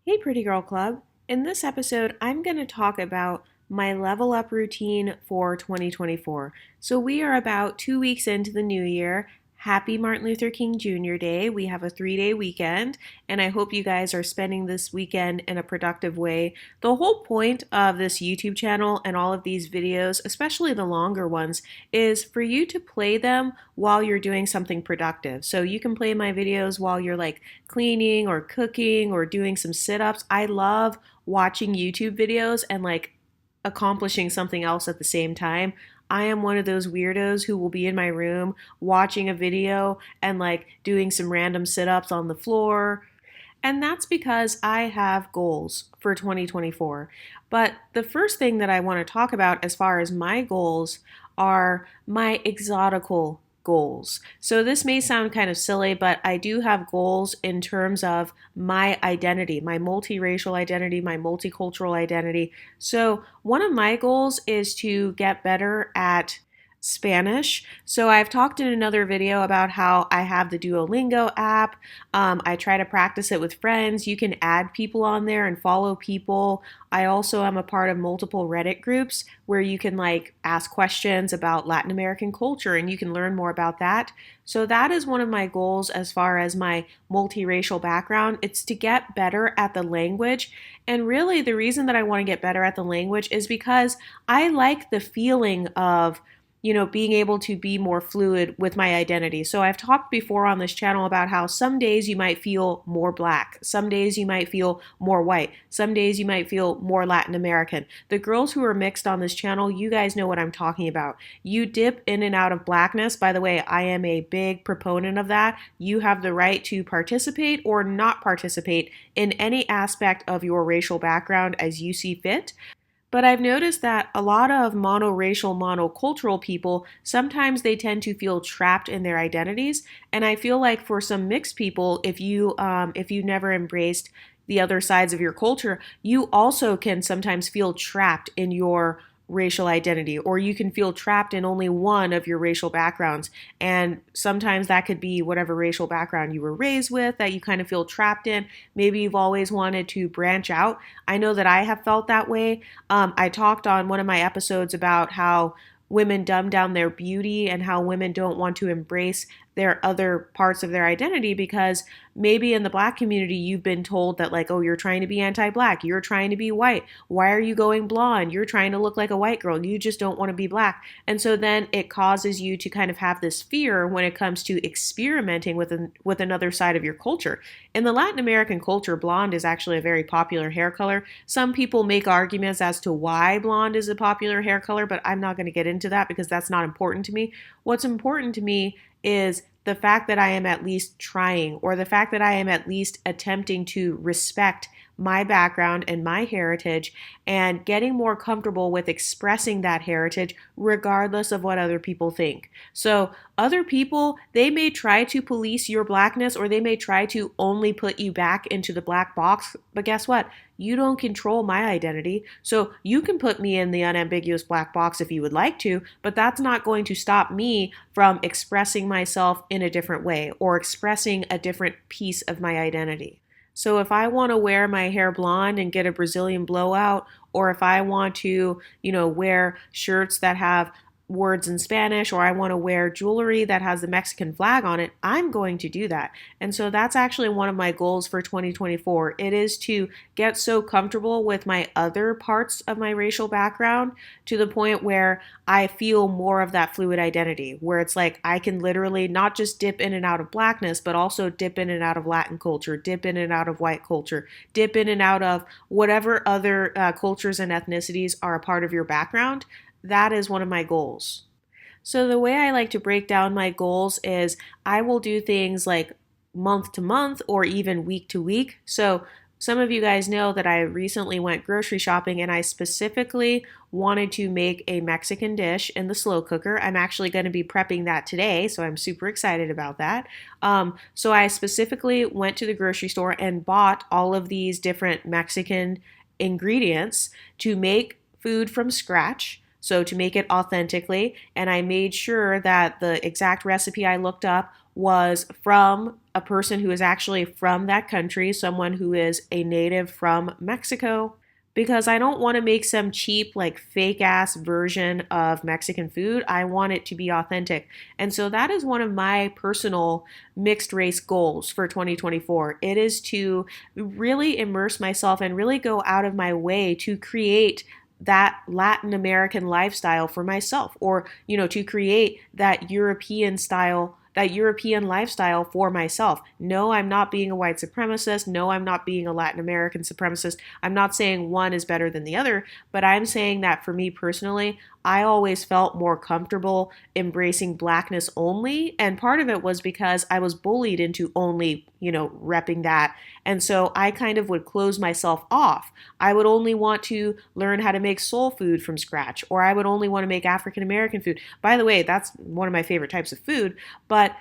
Hey, Pretty Girl Club. In this episode, I'm going to talk about my level up routine for 2024. So, we are about 2 weeks into the new year. Happy Martin Luther King Jr. Day. We have a 3 day weekend, and I hope you guys are spending this weekend in a productive way. The whole point of this YouTube channel and all of these videos, especially the longer ones, is for you to play them while you're doing something productive. So, you can play my videos while you're like cleaning or cooking or doing some sit ups. I love watching YouTube videos and like accomplishing something else at the same time. I am one of those weirdos who will be in my room watching a video and like doing some random sit ups on the floor. And that's because I have goals for 2024. But the first thing that I want to talk about as far as my goals are my exotical goals. So this may sound kind of silly, but I do have goals in terms of my identity, my multiracial identity, my multicultural identity. So one of my goals is to get better at Spanish. So I've talked in another video about how I have the Duolingo app. I try to practice it with friends. You can add people on there and follow people. I also am a part of multiple Reddit groups where you can like ask questions about Latin American culture and you can learn more about that. So that is one of my goals as far as my multiracial background. It's to get better at the language. And really the reason that I want to get better at the language is because I like the feeling of being able to be more fluid with my identity. So I've talked before on this channel about how some days you might feel more black, some days you might feel more white, some days you might feel more Latin American. The girls who are mixed on this channel, you guys know what I'm talking about. You dip in and out of blackness. By the way, I am a big proponent of that. You have the right to participate or not participate in any aspect of your racial background as you see fit. But I've noticed that a lot of monoracial, monocultural people, sometimes they tend to feel trapped in their identities. And I feel like for some mixed people, if you never embraced the other sides of your culture, you also can sometimes feel trapped in your racial identity, or you can feel trapped in only one of your racial backgrounds. And sometimes that could be whatever racial background you were raised with that you kind of feel trapped in. Maybe you've always wanted to branch out. I know that I have felt that way. I talked on one of my episodes about how women dumb down their beauty and how women don't want to embrace their other parts of their identity because maybe in the black community you've been told that like, oh, you're trying to be anti-black, you're trying to be white, why are you going blonde, you're trying to look like a white girl, you just don't want to be black. And so then it causes you to kind of have this fear when it comes to experimenting with another side of your culture. In the Latin American culture, blonde is actually a very popular hair color. Some people make arguments as to why blonde is a popular hair color, but I'm not going to get into that because that's not important to me. What's important to me is the fact that I am at least trying, or the fact that I am at least attempting to respect my background and my heritage and getting more comfortable with expressing that heritage regardless of what other people think. So other people, they may try to police your blackness or they may try to only put you back into the black box, but guess what? You don't control my identity. So you can put me in the unambiguous black box if you would like to, but that's not going to stop me from expressing myself in a different way or expressing a different piece of my identity. So if I want to wear my hair blonde and get a Brazilian blowout, or if I want to, wear shirts that have words in Spanish, or I want to wear jewelry that has the Mexican flag on it, I'm going to do that. And so that's actually one of my goals for 2024. It is to get so comfortable with my other parts of my racial background to the point where I feel more of that fluid identity, where it's like I can literally not just dip in and out of blackness, but also dip in and out of Latin culture, dip in and out of white culture, dip in and out of whatever other cultures and ethnicities are a part of your background. That is one of my goals. So the way I like to break down my goals is I will do things like month to month or even week to week. So some of you guys know that I recently went grocery shopping and I specifically wanted to make a Mexican dish in the slow cooker. I'm actually going to be prepping that today, so I'm super excited about that. So I specifically went to the grocery store and bought all of these different Mexican ingredients to make food from scratch. So to make it authentically, and I made sure that the exact recipe I looked up was from a person who is actually from that country, someone who is a native from Mexico, because I don't want to make some cheap, like fake ass version of Mexican food. I want it to be authentic. And so that is one of my personal mixed race goals for 2024. It is to really immerse myself and really go out of my way to create that Latin American lifestyle for myself, or to create that European lifestyle for myself. No, I'm not being a white supremacist. No, I'm not being a Latin American supremacist. I'm not saying one is better than the other, but I'm saying that for me personally, I always felt more comfortable embracing blackness only. And part of it was because I was bullied into only, repping that. And so I kind of would close myself off. I would only want to learn how to make soul food from scratch, or I would only want to make African American food. By the way, that's one of my favorite types of food, but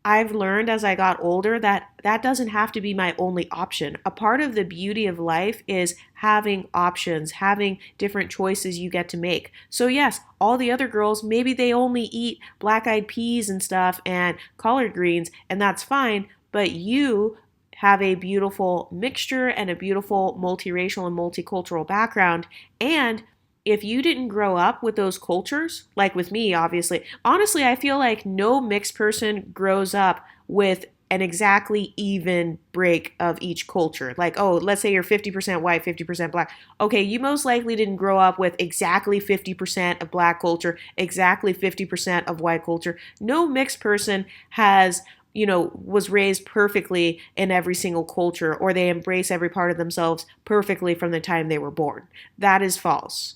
I've learned as I got older that that doesn't have to be my only option. A part of the beauty of life is having options, having different choices you get to make. So yes, all the other girls, maybe they only eat black-eyed peas and stuff and collard greens, and that's fine, but you have a beautiful mixture and a beautiful multiracial and multicultural background. And if you didn't grow up with those cultures, like with me, obviously, honestly, I feel like no mixed person grows up with an exactly even break of each culture. Like, oh, let's say you're 50% white, 50% black. Okay, you most likely didn't grow up with exactly 50% of black culture, exactly 50% of white culture. No mixed person was raised perfectly in every single culture, or they embrace every part of themselves perfectly from the time they were born. That is false.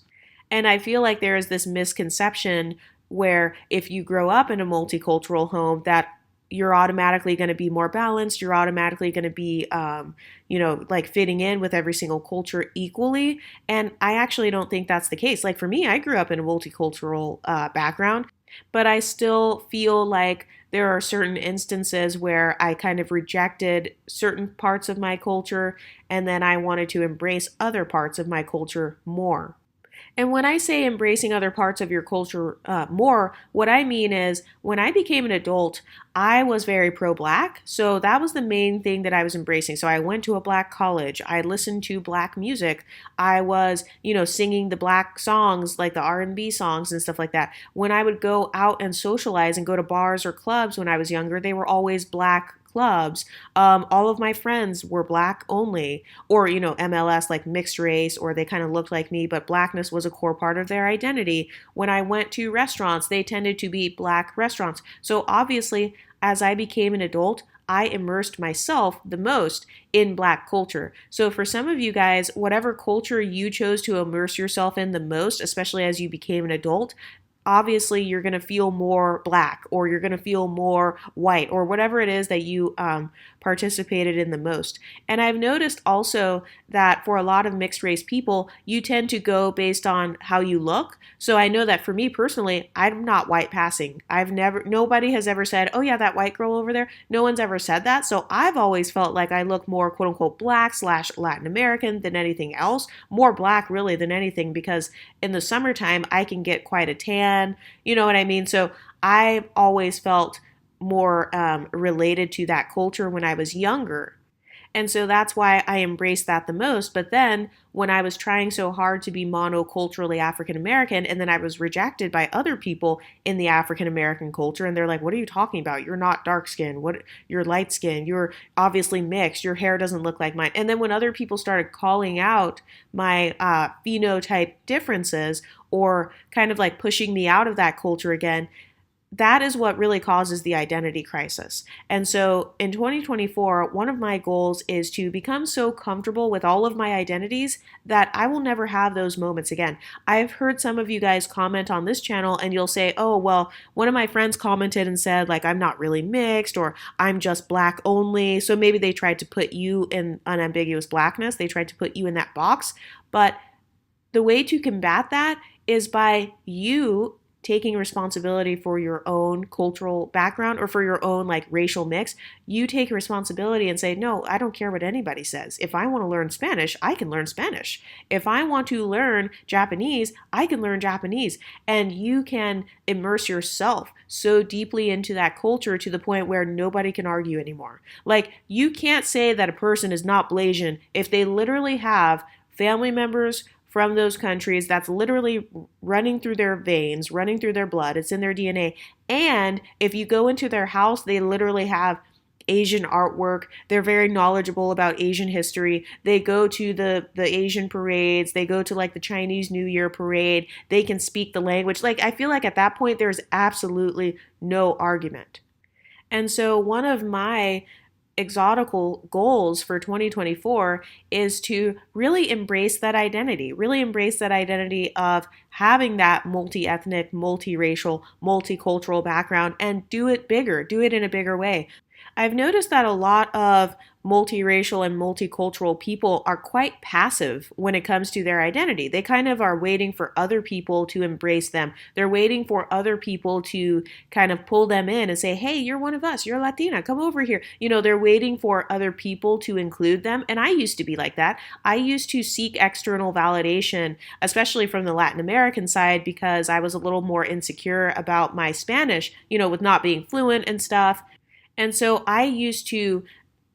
And I feel like there is this misconception where if you grow up in a multicultural home, that you're automatically going to be more balanced. You're automatically going to be, like fitting in with every single culture equally. And I actually don't think that's the case. Like for me, I grew up in a multicultural background, but I still feel like there are certain instances where I kind of rejected certain parts of my culture, and then I wanted to embrace other parts of my culture more. And when I say embracing other parts of your culture more, what I mean is when I became an adult, I was very pro-black. So that was the main thing that I was embracing. So I went to a black college. I listened to black music. I was, singing the black songs, like the R&B songs and stuff like that. When I would go out and socialize and go to bars or clubs when I was younger, they were always black clubs. All of my friends were black only, or, MLS, like mixed race, or they kind of looked like me, but blackness was a core part of their identity. When I went to restaurants, they tended to be black restaurants. So obviously, as I became an adult, I immersed myself the most in black culture. So for some of you guys, whatever culture you chose to immerse yourself in the most, especially as you became an adult, obviously you're going to feel more black, or you're going to feel more white, or whatever it is that you participated in the most. And I've noticed also that for a lot of mixed race people, you tend to go based on how you look. So I know that for me personally, I'm not white passing. Nobody has ever said, oh yeah, that white girl over there. No one's ever said that. So I've always felt like I look more quote unquote black / Latin American than anything else. More black really than anything, because in the summertime, I can get quite a tan. You know what I mean? So I've always felt more related to that culture when I was younger. And so that's why I embraced that the most. But then when I was trying so hard to be monoculturally African American, and then I was rejected by other people in the African American culture, and they're like, what are you talking about? You're not dark skinned. You're light skinned. You're obviously mixed. Your hair doesn't look like mine. And then when other people started calling out my phenotype differences, or kind of like pushing me out of that culture again, that is what really causes the identity crisis. And so in 2024, one of my goals is to become so comfortable with all of my identities that I will never have those moments again. I've heard some of you guys comment on this channel and you'll say, oh, well, one of my friends commented and said, like, I'm not really mixed, or I'm just black only. So maybe they tried to put you in unambiguous blackness. They tried to put you in that box. But the way to combat that is by you taking responsibility for your own cultural background or for your own like racial mix, you take responsibility and say, no, I don't care what anybody says. If I want to learn Spanish, I can learn Spanish. If I want to learn Japanese, I can learn Japanese. And you can immerse yourself so deeply into that culture to the point where nobody can argue anymore. Like, you can't say that a person is not Blasian if they literally have family members from those countries that's literally running through their veins, running through their blood, it's in their DNA. And if you go into their house, they literally have Asian artwork. They're very knowledgeable about Asian history. They go to the Asian parades. They go to like the Chinese New Year parade. They can speak the language. Like, I feel like at that point, there's absolutely no argument. And so one of my exotical goals for 2024 is to really embrace that identity of having that multi-ethnic, multiracial, multicultural background and do it bigger, do it in a bigger way. I've noticed that a lot of multiracial and multicultural people are quite passive when it comes to their identity. They kind of are waiting for other people to embrace them. They're waiting for other people to kind of pull them in and say, hey, you're one of us. You're Latina. Come over here. You know, they're waiting for other people to include them. And I used to be like that. I used to seek external validation, especially from the Latin American side, because I was a little more insecure about my Spanish, you know, with not being fluent and stuff. And so I used to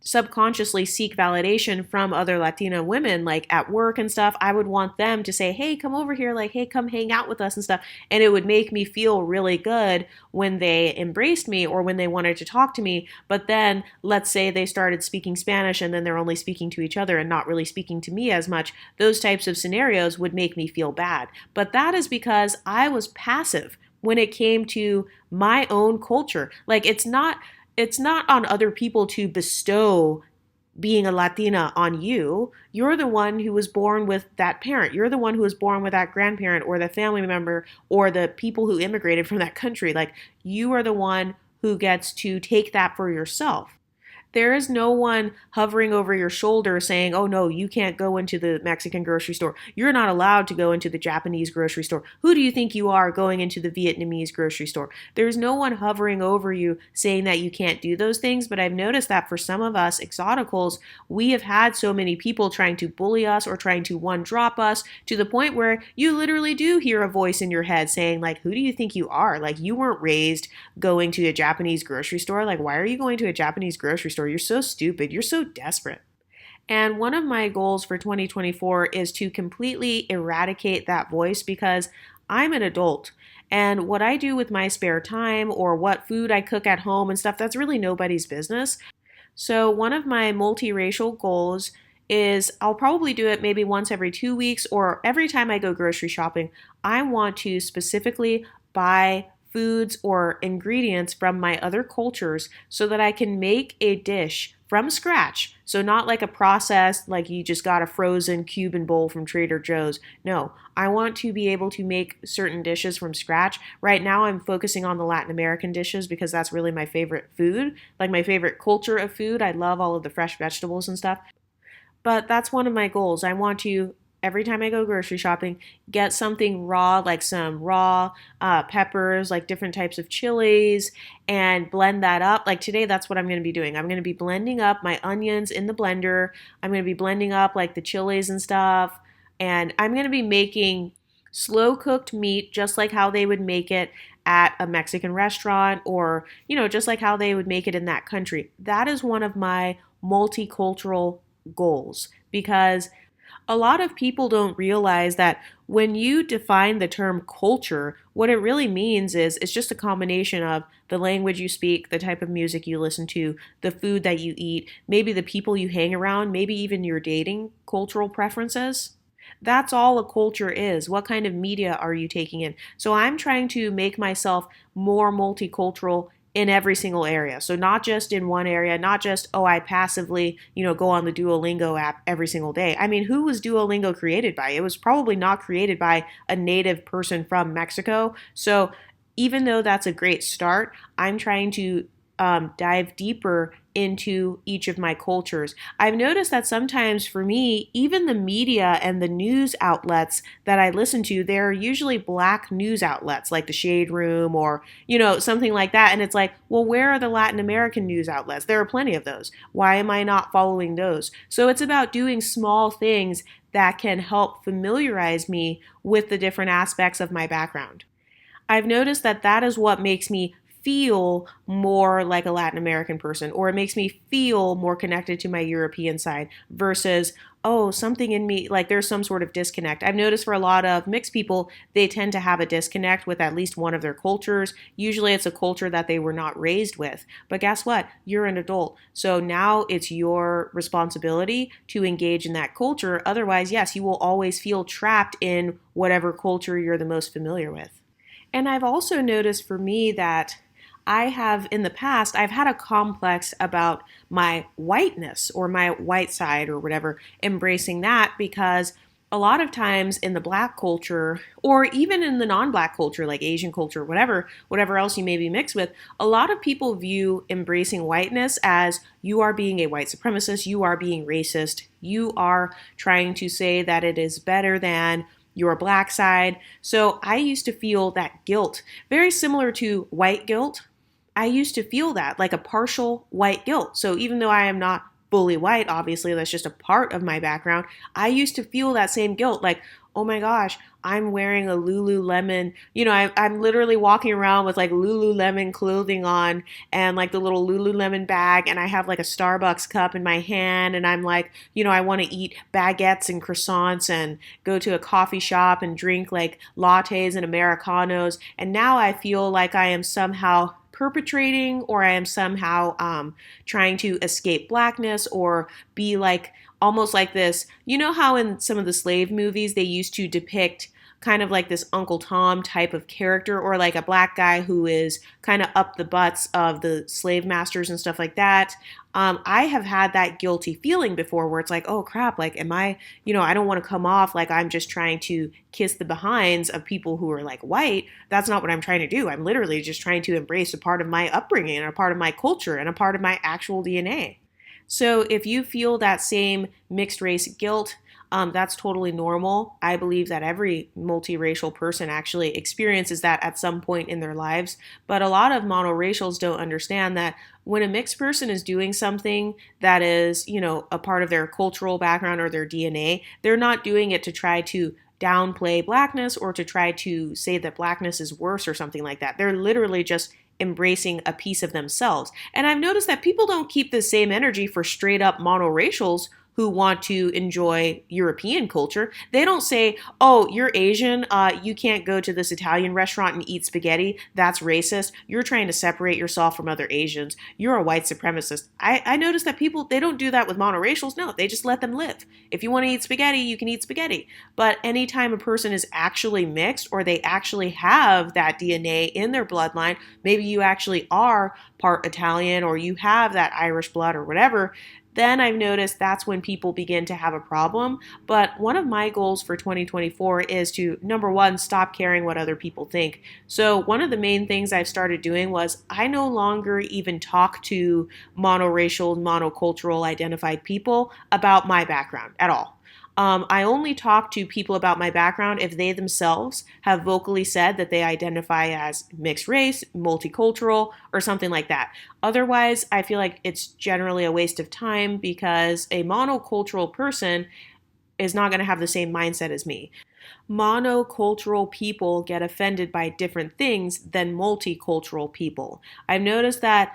subconsciously seek validation from other Latina women, like at work and stuff. I would want them to say, hey, come over here, like, hey, come hang out with us and stuff. And it would make me feel really good when they embraced me or when they wanted to talk to me. But then let's say they started speaking Spanish and then they're only speaking to each other and not really speaking to me as much. Those types of scenarios would make me feel bad. But that is because I was passive when it came to my own culture. Like, it's not on other people to bestow being a Latina on you. You're the one who was born with that parent. You're the one who was born with that grandparent or the family member or the people who immigrated from that country. Like, you are the one who gets to take that for yourself. There is no one hovering over your shoulder saying, oh no, you can't go into the Mexican grocery store. You're not allowed to go into the Japanese grocery store. Who do you think you are going into the Vietnamese grocery store? There's no one hovering over you saying that you can't do those things. But I've noticed that for some of us exoticals, we have had so many people trying to bully us or trying to one drop us to the point where you literally do hear a voice in your head saying, like, who do you think you are? Like, you weren't raised going to a Japanese grocery store. Like, why are you going to a Japanese grocery store? You're so stupid. You're so desperate. And one of my goals for 2024 is to completely eradicate that voice, because I'm an adult. And what I do with my spare time or what food I cook at home and stuff, that's really nobody's business. So one of my multiracial goals is I'll probably do it maybe once every 2 weeks or every time I go grocery shopping. I want to specifically buy foods or ingredients from my other cultures so that I can make a dish from scratch. So not like a process, like you just got a frozen Cuban bowl from Trader Joe's. No, I want to be able to make certain dishes from scratch. Right now I'm focusing on the Latin American dishes because that's really my favorite food, like my favorite culture of food. I love all of the fresh vegetables and stuff. But that's one of my goals. I want to, every time I go grocery shopping, get something raw, like some raw peppers, like different types of chilies, and blend that up. Like today, that's what I'm going to be doing. I'm going to be blending up my onions in the blender. I'm going to be blending up like the chilies and stuff. And I'm going to be making slow cooked meat, just like how they would make it at a Mexican restaurant or, you know, just like how they would make it in that country. That is one of my multicultural goals, because a lot of people don't realize that when you define the term culture, what it really means is it's just a combination of the language you speak, the type of music you listen to, the food that you eat, maybe the people you hang around, maybe even your dating cultural preferences. That's all a culture is. What kind of media are you taking in? So I'm trying to make myself more multicultural in every single area. So not just in one area, not just, oh, I passively, go on the Duolingo app every single day. I mean, who was Duolingo created by? It was probably not created by a native person from Mexico. So even though that's a great start, I'm trying to dive deeper into each of my cultures. I've noticed that sometimes for me, even the media and the news outlets that I listen to, they're usually black news outlets like the Shade Room or, something like that. And it's like, well, where are the Latin American news outlets? There are plenty of those. Why am I not following those? So it's about doing small things that can help familiarize me with the different aspects of my background. I've noticed that that is what makes me feel more like a Latin American person, or it makes me feel more connected to my European side versus, oh, something in me, like there's some sort of disconnect. I've noticed for a lot of mixed people, they tend to have a disconnect with at least one of their cultures. Usually it's a culture that they were not raised with. But guess what? You're an adult. So now it's your responsibility to engage in that culture. Otherwise, yes, you will always feel trapped in whatever culture you're the most familiar with. And I've also noticed for me that in the past, I've had a complex about my whiteness or my white side or whatever, embracing that because a lot of times in the black culture or even in the non-black culture like Asian culture, whatever else you may be mixed with, a lot of people view embracing whiteness as you are being a white supremacist, you are being racist, you are trying to say that it is better than your black side. So I used to feel that guilt, very similar to white guilt. I used to feel that like a partial white guilt. So even though I am not fully white, obviously that's just a part of my background, I used to feel that same guilt like, oh my gosh, I'm wearing a Lululemon, I'm literally walking around with like Lululemon clothing on and like the little Lululemon bag, and I have like a Starbucks cup in my hand, and I'm like, I want to eat baguettes and croissants and go to a coffee shop and drink like lattes and Americanos, and now I feel like I am somehow perpetrating or I am somehow trying to escape blackness or be like almost like this. You know how in some of the slave movies they used to depict kind of like this Uncle Tom type of character, or like a black guy who is kind of up the butts of the slave masters and stuff like that. I have had that guilty feeling before where it's like, oh crap, like am I, I don't want to come off like I'm just trying to kiss the behinds of people who are like white. That's not what I'm trying to do. I'm literally just trying to embrace a part of my upbringing and a part of my culture and a part of my actual DNA. So if you feel that same mixed race guilt, that's totally normal. I believe that every multiracial person actually experiences that at some point in their lives. But a lot of monoracials don't understand that when a mixed person is doing something that is, a part of their cultural background or their DNA, they're not doing it to try to downplay blackness or to try to say that blackness is worse or something like that. They're literally just embracing a piece of themselves. And I've noticed that people don't keep the same energy for straight up monoracials who want to enjoy European culture. They don't say, oh, you're Asian, you can't go to this Italian restaurant and eat spaghetti. That's racist. You're trying to separate yourself from other Asians. You're a white supremacist. I notice that people, they don't do that with monoracials. No, they just let them live. If you want to eat spaghetti, you can eat spaghetti. But anytime a person is actually mixed or they actually have that DNA in their bloodline, maybe you actually are part Italian or you have that Irish blood or whatever, then I've noticed that's when people begin to have a problem. But one of my goals for 2024 is to, number one, stop caring what other people think. So one of the main things I've started doing was I no longer even talk to monoracial, monocultural identified people about my background at all. I only talk to people about my background if they themselves have vocally said that they identify as mixed race, multicultural, or something like that. Otherwise, I feel like it's generally a waste of time because a monocultural person is not going to have the same mindset as me. Monocultural people get offended by different things than multicultural people. I've noticed that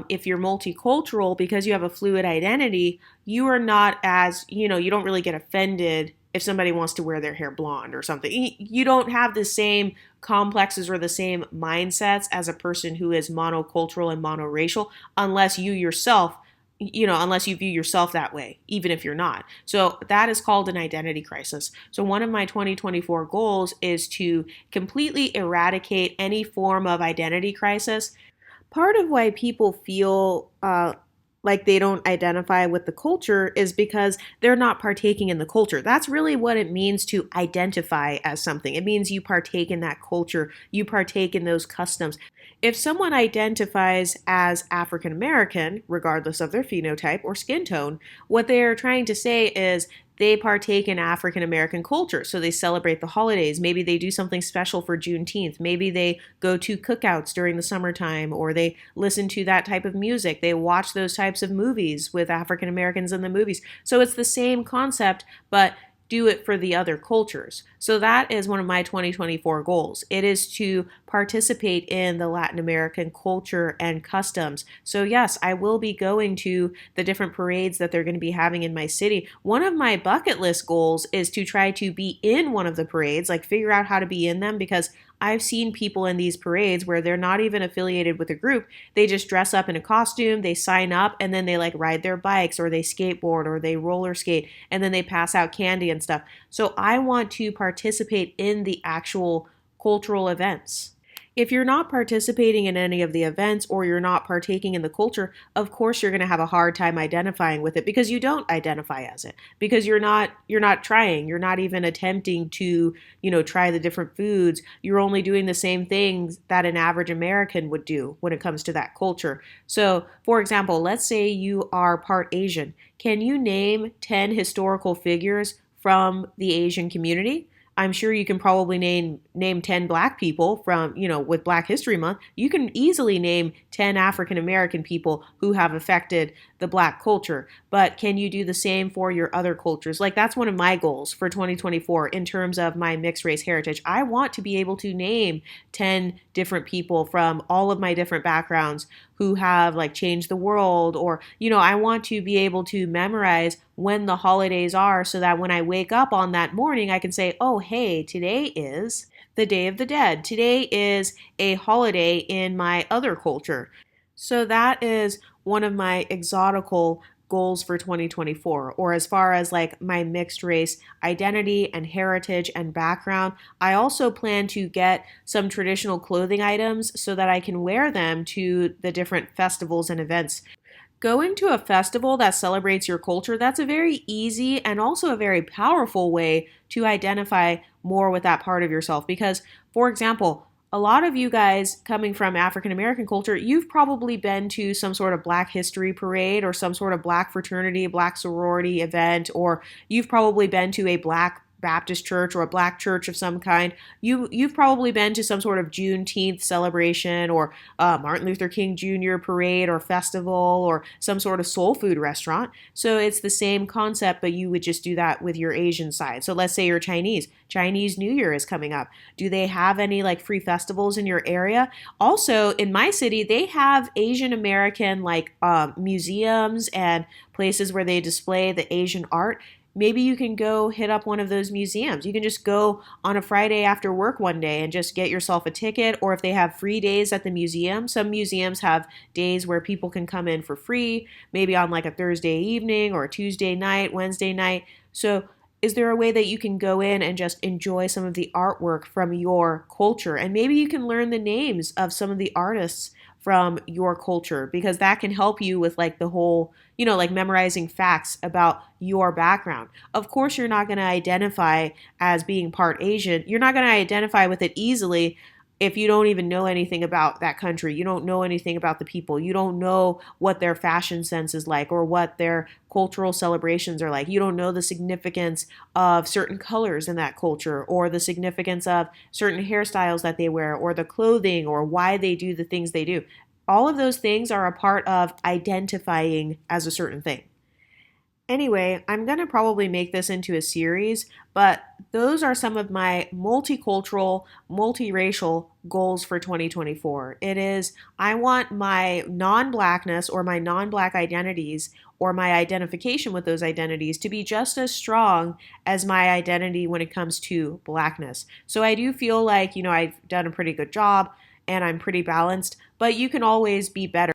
if you're multicultural, because you have a fluid identity, you are not as, you don't really get offended if somebody wants to wear their hair blonde or something. You don't have the same complexes or the same mindsets as a person who is monocultural and monoracial, unless you yourself, unless you view yourself that way, even if you're not. So that is called an identity crisis. So one of my 2024 goals is to completely eradicate any form of identity crisis. Part of why people feel like they don't identify with the culture is because they're not partaking in the culture. That's really what it means to identify as something. It means you partake in that culture, you partake in those customs. If someone identifies as African American, regardless of their phenotype or skin tone, what they're trying to say is they partake in African American culture. So they celebrate the holidays. Maybe they do something special for Juneteenth. Maybe they go to cookouts during the summertime, or they listen to that type of music. They watch those types of movies with African Americans in the movies. So it's the same concept, but do it for the other cultures. So that is one of my 2024 goals. It is to participate in the Latin American culture and customs. So yes, I will be going to the different parades that they're going to be having in my city. One of my bucket list goals is to try to be in one of the parades, like figure out how to be in them, because I've seen people in these parades where they're not even affiliated with a group. They just dress up in a costume, they sign up, and then they like ride their bikes or they skateboard or they roller skate, and then they pass out candy and stuff. So I want to participate in the actual cultural events. If you're not participating in any of the events or you're not partaking in the culture, of course you're going to have a hard time identifying with it because you don't identify as it. Because you're not trying, you're not even attempting to, try the different foods. You're only doing the same things that an average American would do when it comes to that culture. So, for example, let's say you are part Asian. Can you name 10 historical figures from the Asian community? I'm sure you can probably name 10 black people from, with Black History Month. You can easily name 10 African American people who have affected the black culture. But can you do the same for your other cultures? Like that's one of my goals for 2024 in terms of my mixed race heritage. I want to be able to name 10 different people from all of my different backgrounds who have like changed the world, or I want to be able to memorize when the holidays are so that when I wake up on that morning I can say, oh hey, today is the Day of the Dead, today is a holiday in my other culture. So that is one of my exotical goals for 2024, or as far as like my mixed race identity and heritage and background. I also plan to get some traditional clothing items so that I can wear them to the different festivals and events. Going to a festival that celebrates your culture, that's a very easy and also a very powerful way to identify more with that part of yourself. Because, for example, a lot of you guys coming from African American culture, you've probably been to some sort of Black History parade or some sort of Black fraternity, Black sorority event, or you've probably been to a Black Baptist church or a black church of some kind. You've probably been to some sort of Juneteenth celebration or Martin Luther King Jr. parade or festival or some sort of soul food restaurant. So it's the same concept, but you would just do that with your Asian side. So let's say you're Chinese. Chinese New Year is coming up. Do they have any like free festivals in your area? Also, in my city, they have Asian American like museums and places where they display the Asian art. Maybe you can go hit up one of those museums. You can just go on a Friday after work one day and just get yourself a ticket. Or if they have free days at the museum, some museums have days where people can come in for free, maybe on like a Thursday evening or a Tuesday night, Wednesday night. So is there a way that you can go in and just enjoy some of the artwork from your culture? And maybe you can learn the names of some of the artists from your culture, because that can help you with like the whole, like memorizing facts about your background. Of course, you're not going to identify as being part Asian. You're not going to identify with it easily if you don't even know anything about that country. You don't know anything about the people. You don't know what their fashion sense is like or what their cultural celebrations are like. You don't know the significance of certain colors in that culture or the significance of certain hairstyles that they wear or the clothing or why they do the things they do. All of those things are a part of identifying as a certain thing. Anyway, I'm going to probably make this into a series, but those are some of my multicultural, multiracial goals for 2024. It is, I want my non-blackness or my non-black identities or my identification with those identities to be just as strong as my identity when it comes to blackness. So I do feel like, I've done a pretty good job and I'm pretty balanced, but you can always be better.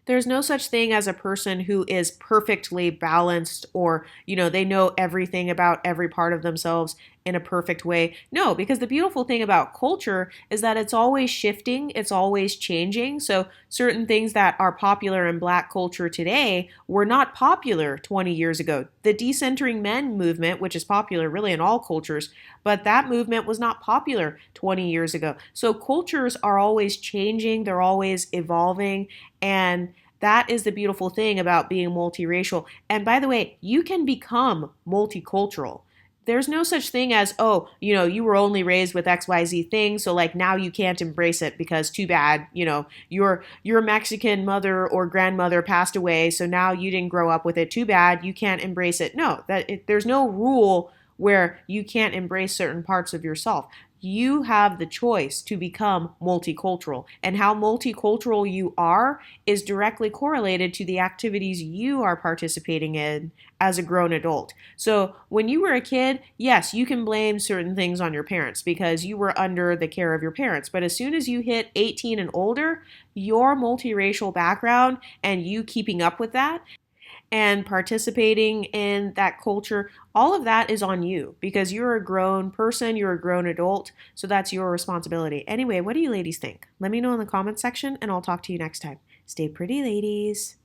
There's no such thing as a person who is perfectly balanced or, they know everything about every part of themselves. in a perfect way. No, because the beautiful thing about culture is that it's always shifting, it's always changing. So certain things that are popular in Black culture today were not popular 20 years ago. The decentering men movement, which is popular really in all cultures, but that movement was not popular 20 years ago. So cultures are always changing, they're always evolving, and that is the beautiful thing about being multiracial. And by the way, you can become multicultural. There's no such thing as, oh, you were only raised with XYZ things, so like now you can't embrace it because too bad, your Mexican mother or grandmother passed away, so now you didn't grow up with it. Too bad, you can't embrace it. No, there's no rule where you can't embrace certain parts of yourself. You have the choice to become multicultural. And how multicultural you are is directly correlated to the activities you are participating in as a grown adult. So when you were a kid, yes, you can blame certain things on your parents because you were under the care of your parents. But as soon as you hit 18 and older, your multiracial background and you keeping up with that and participating in that culture, all of that is on you because you're a grown person, you're a grown adult, so that's your responsibility. Anyway, what do you ladies think? Let me know in the comments section and I'll talk to you next time. Stay pretty, ladies.